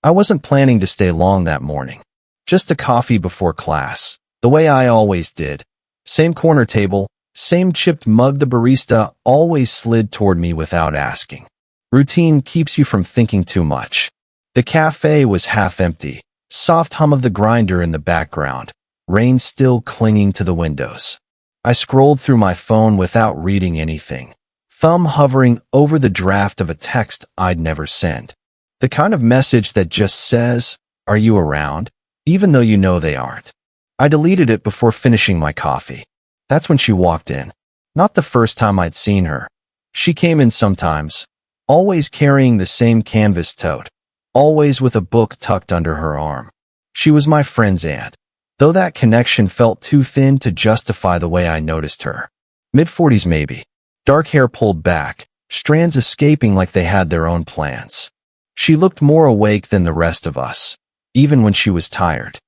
I wasn't planning to stay long that morning. Just a coffee before class, the way I always did. Same corner table, same chipped mug. The barista always slid toward me without asking. Routine keeps you from thinking too much. The cafe was half empty, soft hum of the grinder in the background, rain still clinging to the windows. I scrolled through my phone without reading anything, thumb hovering over the draft of a text I'd never sent. The kind of message that just says, "Are you around?" even though you know they aren't. I deleted it before finishing my coffee. That's when she walked in. Not the first time I'd seen her. She came in sometimes, always carrying the same canvas tote, always with a book tucked under her arm. She was my friend's aunt, though that connection felt too thin to justify the way I noticed her. Mid-40s maybe. Dark hair pulled back, strands escaping like they had their own plans. She looked more awake than the rest of us, even when she was tired.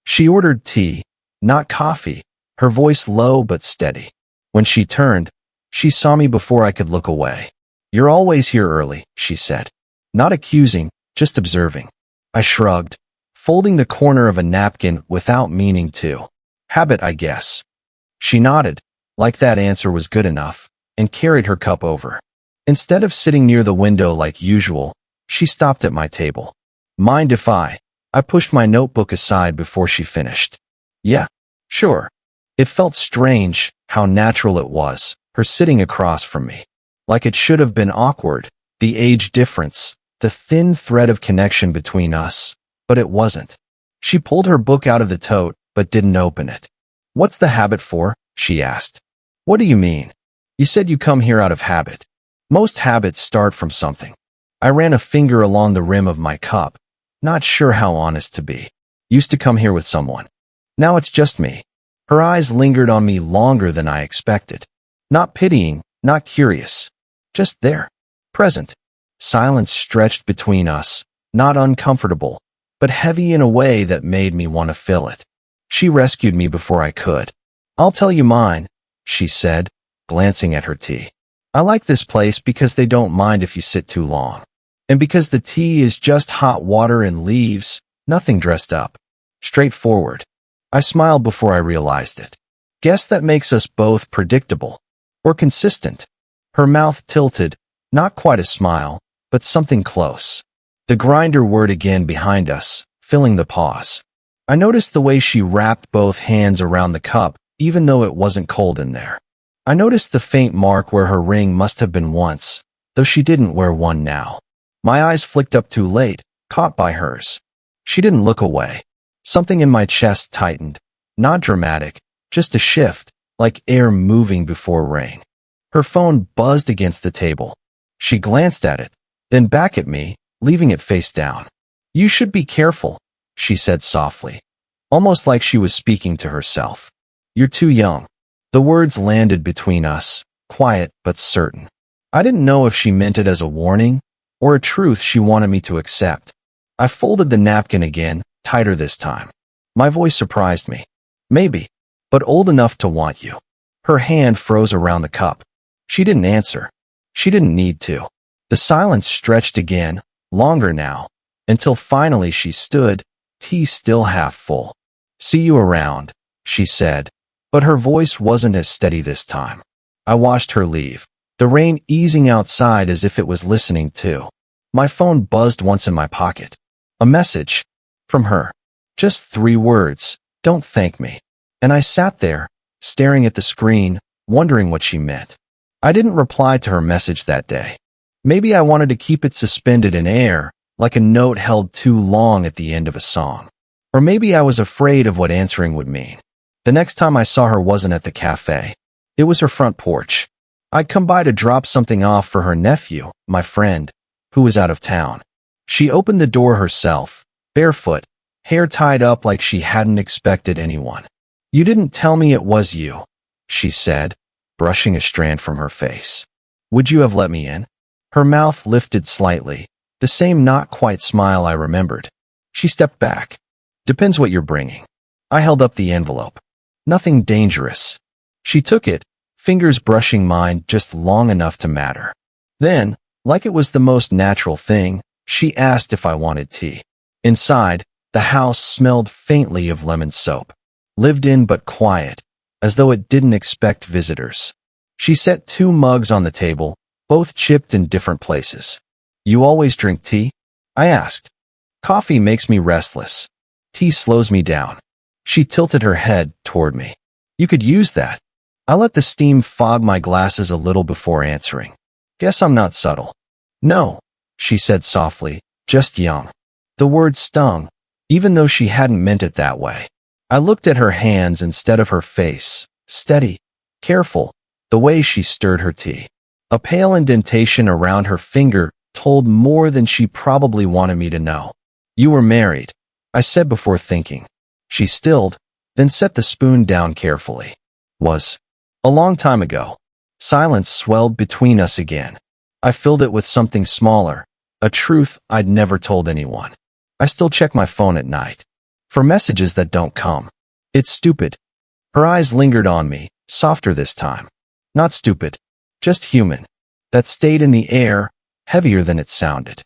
She ordered tea, not coffee, her voice low but steady. When she turned, she saw me before I could look away. "You're always here early," she said. Not accusing, just observing. I shrugged, folding the corner of a napkin without meaning to. "Habit, I guess." She nodded, like that answer was good enough, and carried her cup over. Instead of sitting near the window like usual, she stopped at my table. "Mind if I pushed my notebook aside before she finished. "Yeah, sure." It felt strange how natural it was, her sitting across from me. Like it should have been awkward, the age difference, the thin thread of connection between us, but it wasn't. She pulled her book out of the tote, but didn't open it. "What's the habit for?" she asked. "What do you mean? You said you come here out of habit." "Most habits start from something." I ran a finger along the rim of my cup, not sure how honest to be. "Used to come here with someone. Now it's just me." Her eyes lingered on me longer than I expected. Not pitying, not curious. Just there. Present. Silence stretched between us, not uncomfortable, but heavy in a way that made me want to fill it. She rescued me before I could. "I'll tell you mine," she said, glancing at her tea. "I like this place because they don't mind if you sit too long. And because the tea is just hot water and leaves, nothing dressed up. Straightforward." I smiled before I realized it. Guess that makes us both predictable. Or consistent. Her mouth tilted, not quite a smile, but something close. The grinder whirred again behind us, filling the pause. I noticed the way she wrapped both hands around the cup, even though it wasn't cold in there. I noticed the faint mark where her ring must have been once, though she didn't wear one now. My eyes flicked up too late, caught by hers. She didn't look away. Something in my chest tightened. Not dramatic, just a shift, like air moving before rain. Her phone buzzed against the table. She glanced at it, then back at me, leaving it face down. "You should be careful," she said softly, almost like she was speaking to herself. "You're too young." The words landed between us, quiet but certain. I didn't know if she meant it as a warning, or a truth she wanted me to accept. I folded the napkin again, tighter this time. My voice surprised me. "Maybe, but old enough to want you." Her hand froze around the cup. She didn't answer. She didn't need to. The silence stretched again, longer now, until finally she stood, tea still half full. "See you around," she said, but her voice wasn't as steady this time. I watched her leave, the rain easing outside as if it was listening too. My phone buzzed once in my pocket. A message. From her. Just 3 words, "Don't thank me." And I sat there, staring at the screen, wondering what she meant. I didn't reply to her message that day. Maybe I wanted to keep it suspended in air, like a note held too long at the end of a song. Or maybe I was afraid of what answering would mean. The next time I saw her wasn't at the cafe. It was her front porch. I'd come by to drop something off for her nephew, my friend, who was out of town. She opened the door herself, barefoot, hair tied up like she hadn't expected anyone. "You didn't tell me it was you," she said, brushing a strand from her face. "Would you have let me in?" Her mouth lifted slightly, the same not quite smile I remembered. She stepped back. "Depends what you're bringing." I held up the envelope. "Nothing dangerous." She took it, fingers brushing mine just long enough to matter. Then, like it was the most natural thing, she asked if I wanted tea. Inside, the house smelled faintly of lemon soap. Lived in but quiet, as though it didn't expect visitors. She set 2 mugs on the table, both chipped in different places. "You always drink tea?" I asked. "Coffee makes me restless. Tea slows me down." She tilted her head toward me. "You could use that." I let the steam fog my glasses a little before answering. "Guess I'm not subtle." "No," she said softly, "just young." The word stung, even though she hadn't meant it that way. I looked at her hands instead of her face, steady, careful, the way she stirred her tea. A pale indentation around her finger told more than she probably wanted me to know. "You were married," I said before thinking. She stilled, then set the spoon down carefully. "Was. A long time ago." Silence swelled between us again. I filled it with something smaller, a truth I'd never told anyone. I still check my phone at night. For messages that don't come. It's stupid. Her eyes lingered on me, softer this time. Not stupid, just human. That stayed in the air, heavier than it sounded.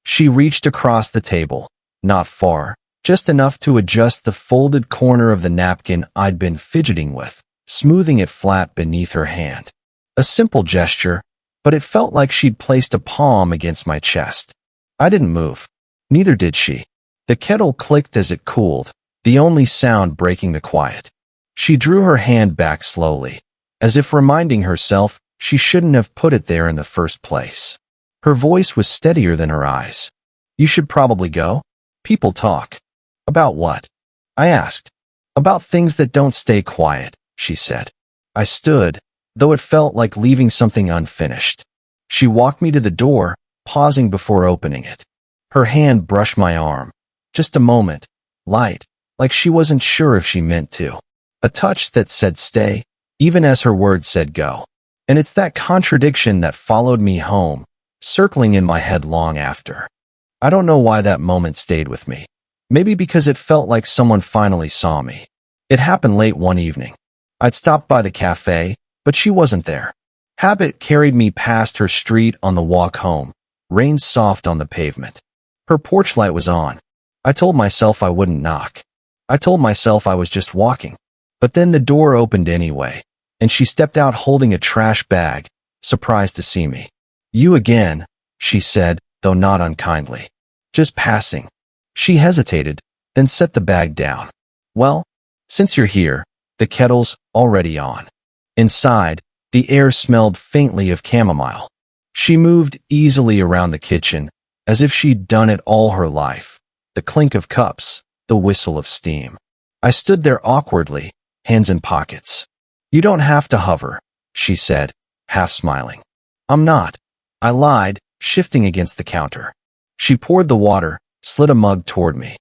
She reached across the table, not far, just enough to adjust the folded corner of the napkin I'd been fidgeting with, smoothing it flat beneath her hand. A simple gesture, but it felt like she'd placed a palm against my chest. I didn't move. Neither did she. The kettle clicked as it cooled, the only sound breaking the quiet. She drew her hand back slowly, as if reminding herself she shouldn't have put it there in the first place. Her voice was steadier than her eyes. "You should probably go. People talk." "About what?" I asked. "About things that don't stay quiet," she said. I stood, though it felt like leaving something unfinished. She walked me to the door, pausing before opening it. Her hand brushed my arm. Just a moment, light, like she wasn't sure if she meant to. A touch that said stay, even as her words said go. And it's that contradiction that followed me home, circling in my head long after. I don't know why that moment stayed with me. Maybe because it felt like someone finally saw me. It happened late one evening. I'd stopped by the cafe, but she wasn't there. Habit carried me past her street on the walk home, rain soft on the pavement. Her porch light was on. I told myself I wouldn't knock. I told myself I was just walking. But then the door opened anyway, and she stepped out holding a trash bag, surprised to see me. "You again," she said, though not unkindly. "Just passing." She hesitated, then set the bag down. "Well, since you're here, the kettle's already on." Inside, the air smelled faintly of chamomile. She moved easily around the kitchen, as if she'd done it all her life. The clink of cups, the whistle of steam. I stood there awkwardly, hands in pockets. "You don't have to hover," she said, half smiling. "I'm not." I lied, shifting against the counter. She poured the water, slid a mug toward me.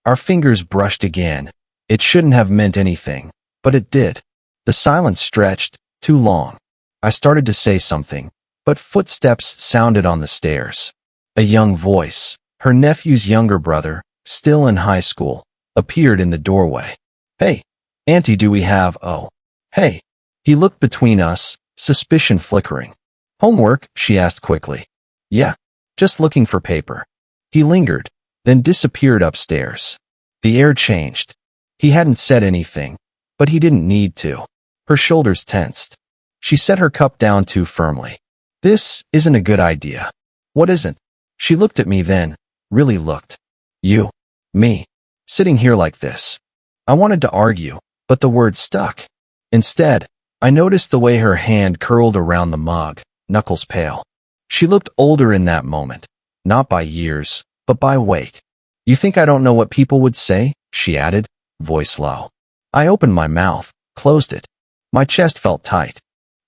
Our fingers brushed again. It shouldn't have meant anything, but it did. The silence stretched, too long. I started to say something, but footsteps sounded on the stairs. A young voice, her nephew's younger brother, still in high school, appeared in the doorway. "Hey, Auntie, do we have, oh, hey." He looked between us, suspicion flickering. "Homework?" she asked quickly. "Yeah, just looking for paper." He lingered, then disappeared upstairs. The air changed. He hadn't said anything, but he didn't need to. Her shoulders tensed. She set her cup down too firmly. "This isn't a good idea." "What isn't?" She looked at me then, really looked. "You, me, sitting here like this." I wanted to argue, but the word stuck. Instead, I noticed the way her hand curled around the mug, knuckles pale. She looked older in that moment, not by years, but by weight. "You think I don't know what people would say?" she added, voice low. I opened my mouth, closed it. My chest felt tight.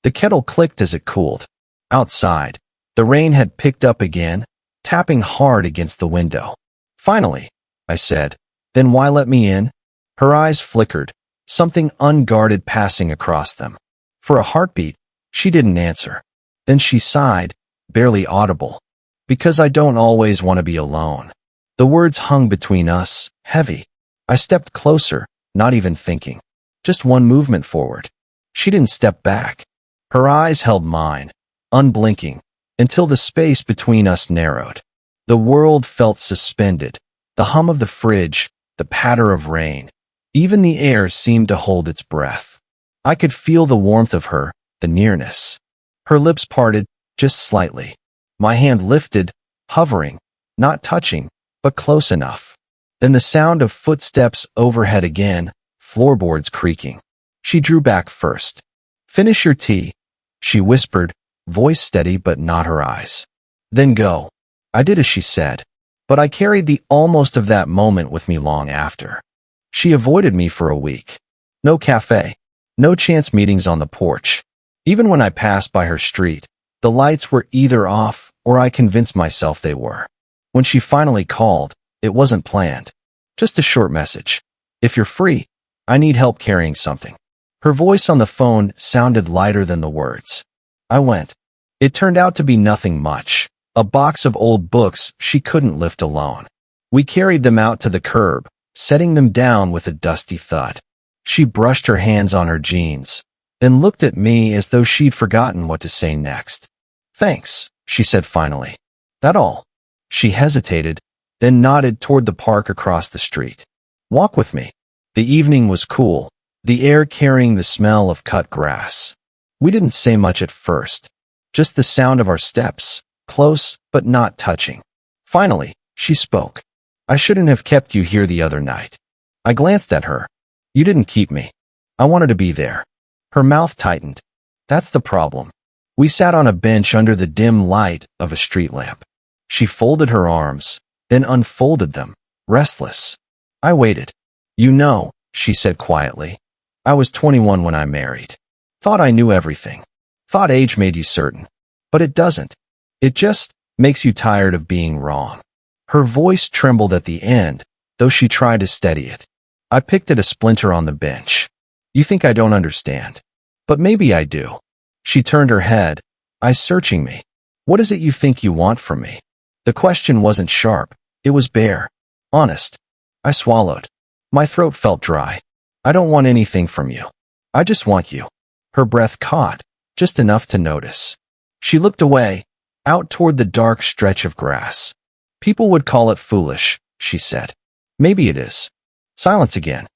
The kettle clicked as it cooled. Outside, the rain had picked up again, tapping hard against the window. "Finally," I said. "Then why let me in?" Her eyes flickered, something unguarded passing across them. For a heartbeat, she didn't answer. Then she sighed, barely audible. "Because I don't always want to be alone." The words hung between us, heavy. I stepped closer, not even thinking. Just one movement forward. She didn't step back. Her eyes held mine, unblinking, until the space between us narrowed. The world felt suspended, The hum of the fridge, the patter of rain. Even the air seemed to hold its breath. I could feel the warmth of her, the nearness. Her lips parted, just slightly. My hand lifted, hovering, not touching, but close enough. Then the sound of footsteps overhead again, floorboards creaking. She drew back first. "Finish your tea," she whispered, voice steady but not her eyes. "Then go." I did as she said, but I carried the almost of that moment with me long after. She avoided me for a week. No cafe, no chance meetings on the porch. Even when I passed by her street, the lights were either off or I convinced myself they were. When she finally called, it wasn't planned. Just a short message. "If you're free, I need help carrying something." Her voice on the phone sounded lighter than the words. I went. It turned out to be nothing much. A box of old books she couldn't lift alone. We carried them out to the curb, setting them down with a dusty thud. She brushed her hands on her jeans, then looked at me as though she'd forgotten what to say next. "Thanks," she said finally. "That all?" She hesitated, then nodded toward the park across the street. "Walk with me." The evening was cool, the air carrying the smell of cut grass. We didn't say much at first, just the sound of our steps, close but not touching. Finally, she spoke. "I shouldn't have kept you here the other night." I glanced at her. "You didn't keep me. I wanted to be there." Her mouth tightened. "That's the problem." We sat on a bench under the dim light of a street lamp. She folded her arms, then unfolded them, restless. I waited. "You know," she said quietly, "I was 21 when I married. Thought I knew everything. Thought age made you certain. But it doesn't. It just makes you tired of being wrong." Her voice trembled at the end, though she tried to steady it. I picked at a splinter on the bench. "You think I don't understand. But maybe I do." She turned her head, eyes searching me. "What is it you think you want from me?" The question wasn't sharp. It was bare. Honest. I swallowed. My throat felt dry. "I don't want anything from you. I just want you." Her breath caught, just enough to notice. She looked away, out toward the dark stretch of grass. "People would call it foolish," she said. "Maybe it is." Silence again.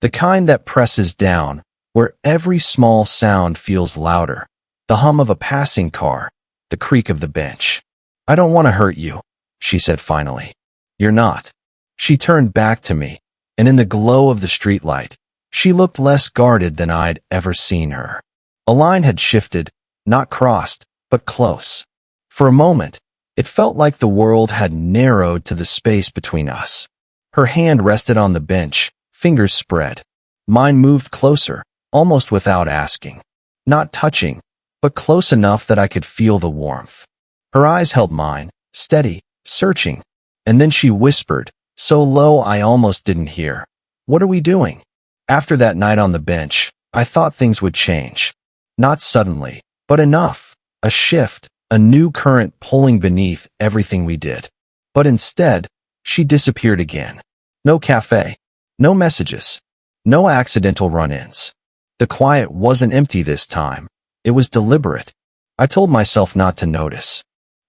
The kind that presses down, where every small sound feels louder. The hum of a passing car, the creak of the bench. "I don't want to hurt you," she said finally. "You're not." She turned back to me, and in the glow of the streetlight, she looked less guarded than I'd ever seen her. A line had shifted, not crossed, but close. For a moment, it felt like the world had narrowed to the space between us. Her hand rested on the bench, fingers spread. Mine moved closer, almost without asking. Not touching, but close enough that I could feel the warmth. Her eyes held mine, steady, searching, and then she whispered, so low I almost didn't hear. "What are we doing?" After that night on the bench, I thought things would change. Not suddenly, but enough. A shift, a new current pulling beneath everything we did. But instead, she disappeared again. No cafe, no messages, no accidental run-ins. The quiet wasn't empty this time. It was deliberate. I told myself not to notice.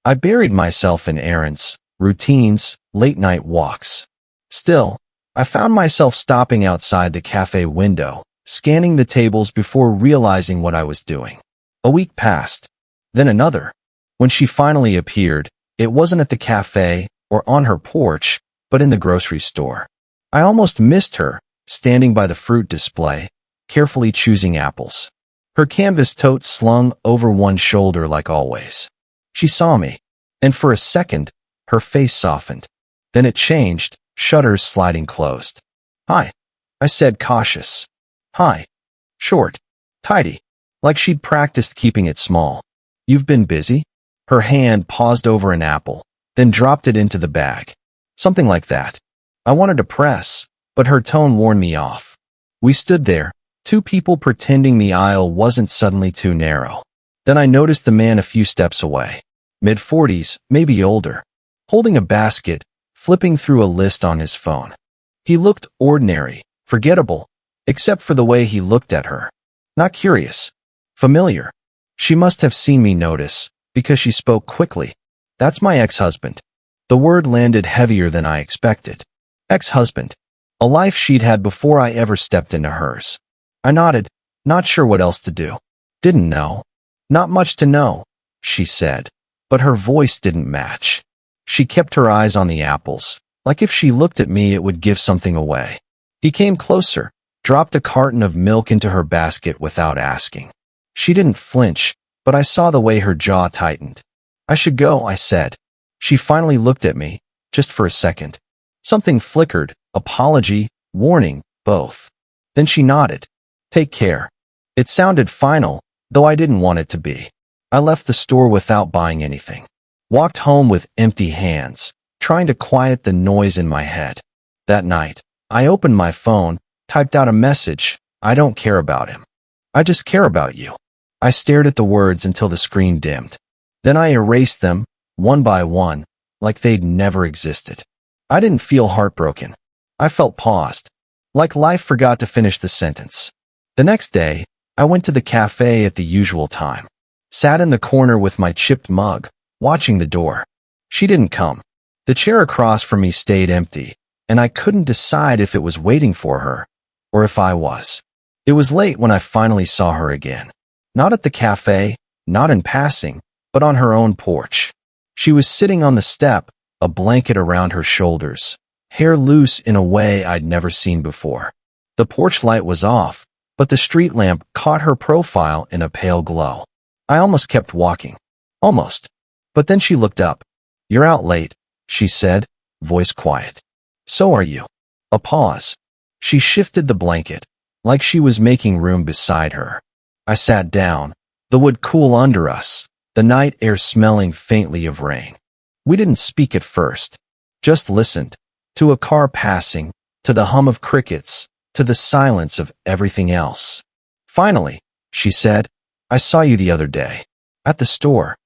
I buried myself in errands, routines, late-night walks. Still, I found myself stopping outside the cafe window, scanning the tables before realizing what I was doing. A week passed, then another. When she finally appeared, it wasn't at the cafe or on her porch, but in the grocery store. I almost missed her, standing by the fruit display, carefully choosing apples. Her canvas tote slung over one shoulder like always. She saw me, and for a second, her face softened. Then it changed, shutters sliding closed. "Hi," I said, cautious. "Hi." Short, tidy, like she'd practiced keeping it small. "You've been busy?" Her hand paused over an apple, then dropped it into the bag. Something like that. I wanted to press, but her tone warned me off. We stood there, two people pretending the aisle wasn't suddenly too narrow. Then I noticed the man a few steps away. Mid-40s, maybe older. Holding a basket, flipping through a list on his phone. He looked ordinary, forgettable, except for the way he looked at her. Not curious. Familiar. She must have seen me notice, because she spoke quickly. "That's my ex-husband." The word landed heavier than I expected. Ex-husband. A life she'd had before I ever stepped into hers. I nodded, not sure what else to do. Didn't know. Not much to know, she said, but her voice didn't match. She kept her eyes on the apples, like if she looked at me it would give something away. He came closer, dropped a carton of milk into her basket without asking. She didn't flinch, but I saw the way her jaw tightened. I should go, I said. She finally looked at me, just for a second. Something flickered, apology, warning, both. Then she nodded. Take care. It sounded final, though I didn't want it to be. I left the store without buying anything. Walked home with empty hands, trying to quiet the noise in my head. That night, I opened my phone, typed out a message. I don't care about him. I just care about you. I stared at the words until the screen dimmed. Then I erased them, one by one, like they'd never existed. I didn't feel heartbroken. I felt paused, like life forgot to finish the sentence. The next day, I went to the cafe at the usual time. Sat in the corner with my chipped mug, watching the door. She didn't come. The chair across from me stayed empty, and I couldn't decide if it was waiting for her, or if I was. It was late when I finally saw her again. Not at the cafe, not in passing, but on her own porch. She was sitting on the step, a blanket around her shoulders, hair loose in a way I'd never seen before. The porch light was off, but the street lamp caught her profile in a pale glow. I almost kept walking. Almost. But then she looked up. You're out late, she said, voice quiet. So are you. A pause. She shifted the blanket, like she was making room beside her. I sat down, the wood cool under us, the night air smelling faintly of rain. We didn't speak at first, just listened, to a car passing, to the hum of crickets, to the silence of everything else. Finally, she said, I saw you the other day. At the store.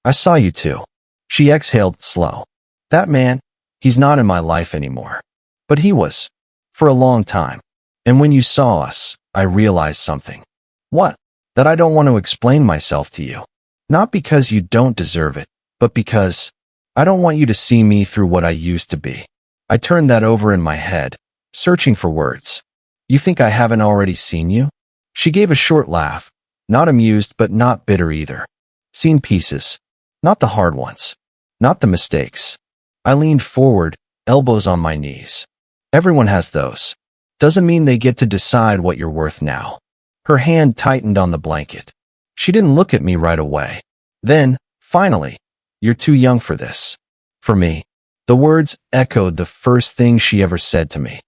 I saw you too. She exhaled slow. That man, he's not in my life anymore. But he was. For a long time. And when you saw us, I realized something. What? That I don't want to explain myself to you. Not because you don't deserve it, but because I don't want you to see me through what I used to be. I turned that over in my head, searching for words. You think I haven't already seen you? She gave a short laugh, not amused but not bitter either. Seen pieces. Not the hard ones. Not the mistakes. I leaned forward, elbows on my knees. Everyone has those. Doesn't mean they get to decide what you're worth now. Her hand tightened on the blanket. She didn't look at me right away. Then, finally, you're too young for this. For me. The words echoed the first thing she ever said to me.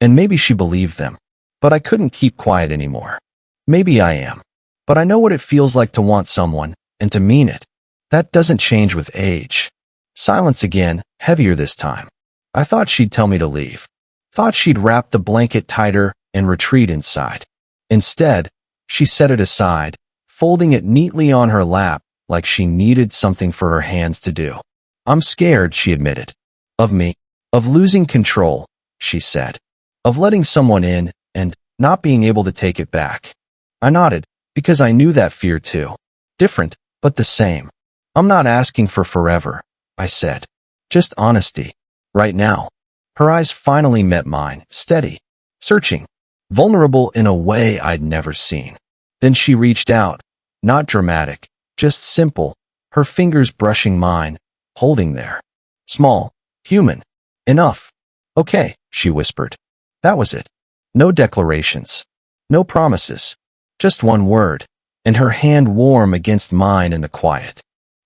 And maybe she believed them. But I couldn't keep quiet anymore. Maybe I am. But I know what it feels like to want someone, and to mean it. That doesn't change with age. Silence again, heavier this time. I thought she'd tell me to leave. Thought she'd wrap the blanket tighter and retreat inside. Instead, she set it aside, folding it neatly on her lap like she needed something for her hands to do. I'm scared, she admitted. Of me. Of losing control, she said. Of letting someone in and not being able to take it back. I nodded, because I knew that fear too. Different, but the same. I'm not asking for forever, I said. Just honesty. Right now. Her eyes finally met mine, steady, searching, vulnerable in a way I'd never seen. Then she reached out, not dramatic, just simple, her fingers brushing mine, holding there. Small, human. Enough. Okay, she whispered. That was it. No declarations. No promises. Just one word, and her hand warm against mine in the quiet.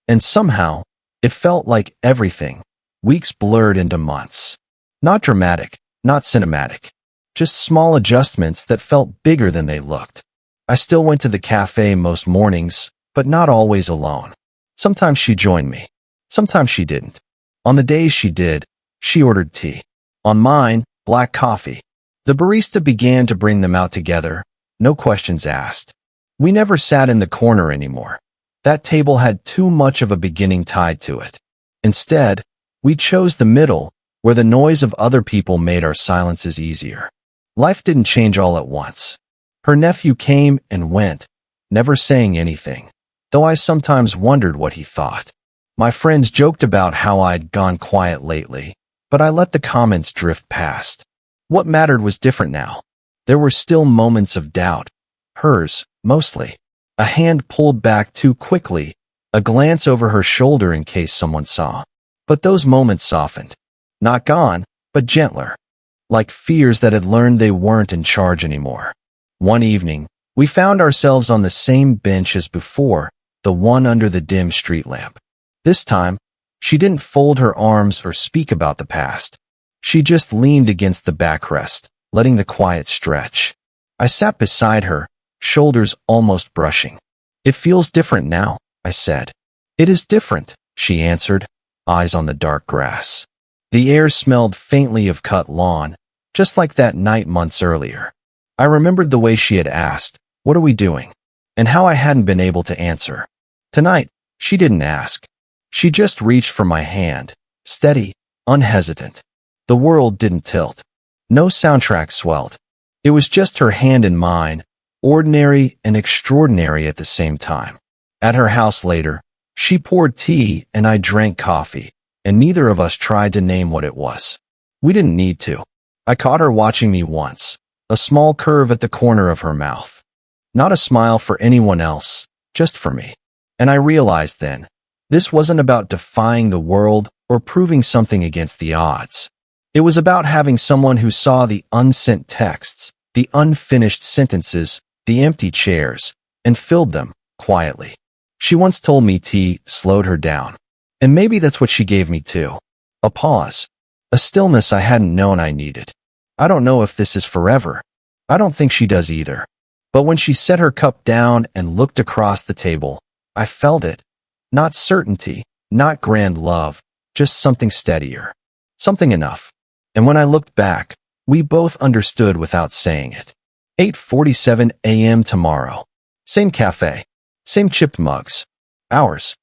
And somehow, it felt like everything. Weeks blurred into months. Not dramatic, not cinematic. Just small adjustments that felt bigger than they looked. I still went to the cafe most mornings, but not always alone. Sometimes she joined me. Sometimes she didn't. On the days she did, she ordered tea. On mine, black coffee. The barista began to bring them out together, no questions asked. We never sat in the corner anymore. That table had too much of a beginning tied to it. Instead, we chose the middle, where the noise of other people made our silences easier. Life didn't change all at once. Her nephew came and went, never saying anything, though I sometimes wondered what he thought. My friends joked about how I'd gone quiet lately, but I let the comments drift past. What mattered was different now. There were still moments of doubt. Hers, mostly. A hand pulled back too quickly, a glance over her shoulder in case someone saw. But those moments softened. Not gone, but gentler. Like fears that had learned they weren't in charge anymore. One evening, we found ourselves on the same bench as before, the one under the dim street lamp. This time, she didn't fold her arms or speak about the past. She just leaned against the backrest, letting the quiet stretch. I sat beside her, shoulders almost brushing. It feels different now, I said. It is different, she answered, eyes on the dark grass. The air smelled faintly of cut lawn, just like that night months earlier. I remembered the way she had asked, "What are we doing?" and how I hadn't been able to answer. Tonight, she didn't ask. She just reached for my hand, steady, unhesitant. The world didn't tilt. No soundtrack swelled. It was just her hand in mine, ordinary and extraordinary at the same time. At her house later, she poured tea and I drank coffee, and neither of us tried to name what it was. We didn't need to. I caught her watching me once, a small curve at the corner of her mouth. Not a smile for anyone else, just for me. And I realized then, this wasn't about defying the world or proving something against the odds. It was about having someone who saw the unsent texts, the unfinished sentences, the empty chairs, and filled them, quietly. She once told me tea slowed her down. And maybe that's what she gave me too. A pause. A stillness I hadn't known I needed. I don't know if this is forever. I don't think she does either. But when she set her cup down and looked across the table, I felt it. Not certainty, not grand love, just something steadier. Something enough. And when I looked back, we both understood without saying it. 8:47 a.m. tomorrow. Same cafe. Same chipped mugs. Ours.